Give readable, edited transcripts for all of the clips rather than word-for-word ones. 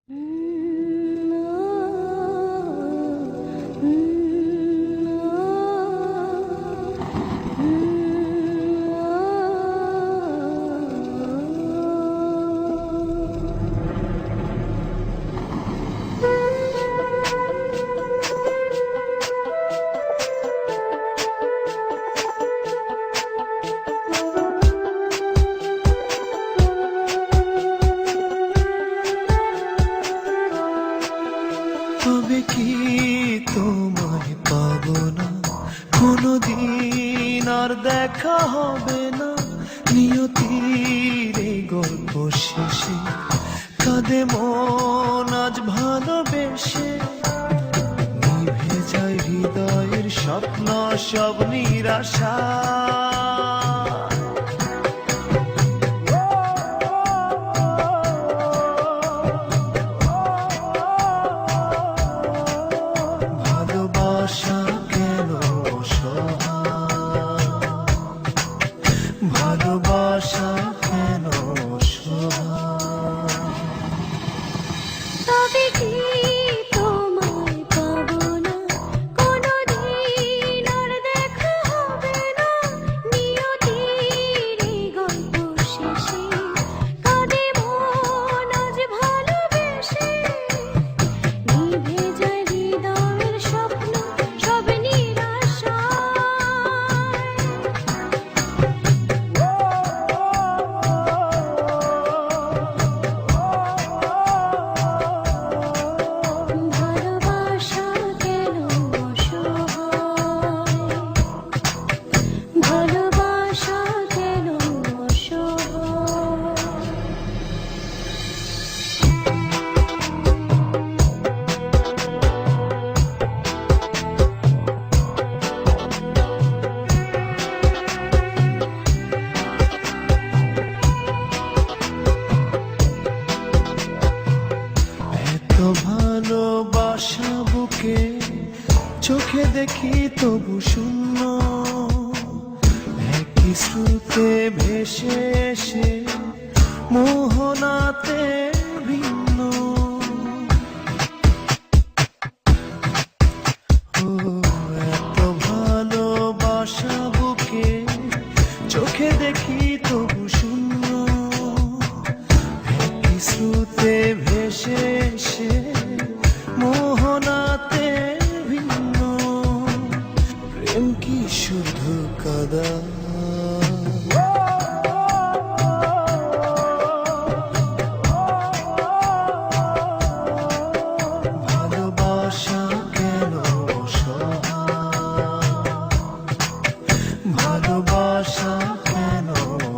তবে কি তোমায় পাবো না, কোনদিন আর দেখা হবে না। নিয়তির এই গল্প শেষে কাঁদে মন আজ ভালোবেসে। নিভে যায় হৃদয়ের স্বপ্ন সব নিরাশা। ভালোবাসা কেন অসহায়, ভালোবাসা কেন অসহায়। তবে কি তোমায় পাবো না, কোনদিন আর দেখা হবে না। নিয়তির এই গল্প শেষে কাঁদে মন আজ ভালোবেসে। নিভে যায় হৃদয়ের স্বপ্ন সব ভালোবাসা কেন অসহায়, ভালোবাসা কেন অসহায়। এত ভালোবাসা বুকে চোখে দেখি তবু শূন্য। একই স্রোতে ভেসে এসে মোহনাতে ভিন্ন। ও এত ভালোবাসা বুকে চোখে দেখি তবু শূন্য। একই স্রোতে ভেসে এসে মোহনাতে ভিন্ন। প্রেম কি শুধু কাদা, ভালোবাসা কেন অসহায়, ভালোবাসা কেন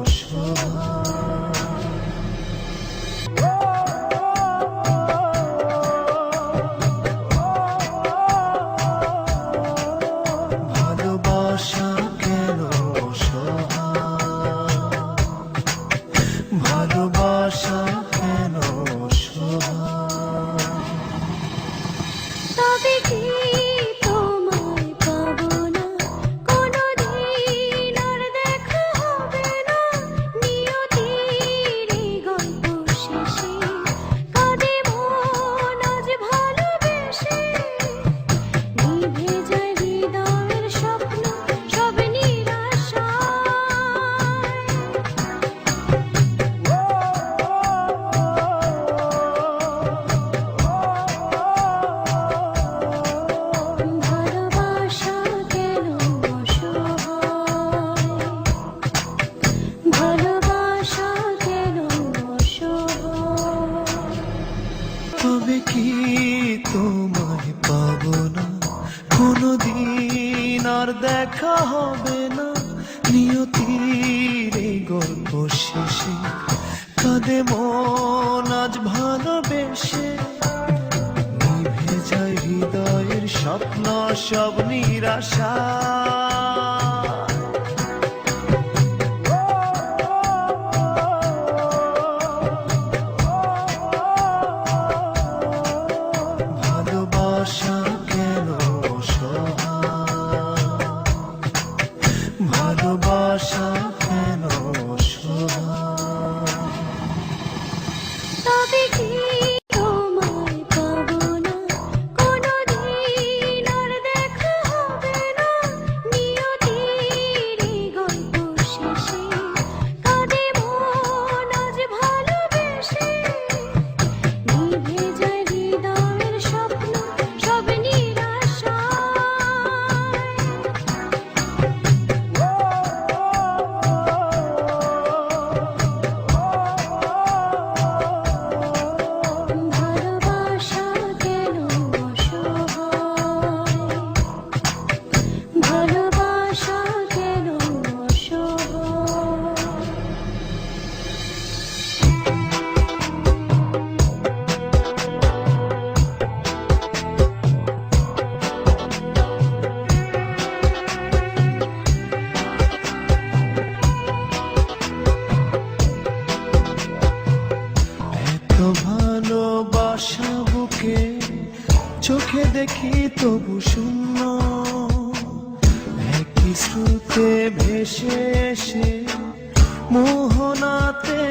অসহায়। ভালোবাসা কেন অসহায়, ভালোবাসা কেন অসহায়। তবে কি তোমায় পাবো না, কোনদিন আর দেখা হবে না। নিয়তির এই গল্প শেষে কাঁদে মন আজ ভালোবেসে। নিভে যায় হৃদয়ের স্বপ্ন সব ভালোবাসা কেন অসহায়, ভালোবাসা কেন অসহায়। তবে কি তোমায় পাবো না, কোনদিন আর দেখা হবে না। নিয়তির এই গল্প শেষে কাঁদে মন আজ ভালোবেসে। নিভে যায় হৃদয়ের স্বপ্ন সব নিরাশা। ভালোবাসা কেন অসহায়, ভালোবাসা কেন অসহায়। তবে কি তোমায় চোখে দেখি তবু শূন্য, একই স্রোতে ভেসে এসে মোহনাতে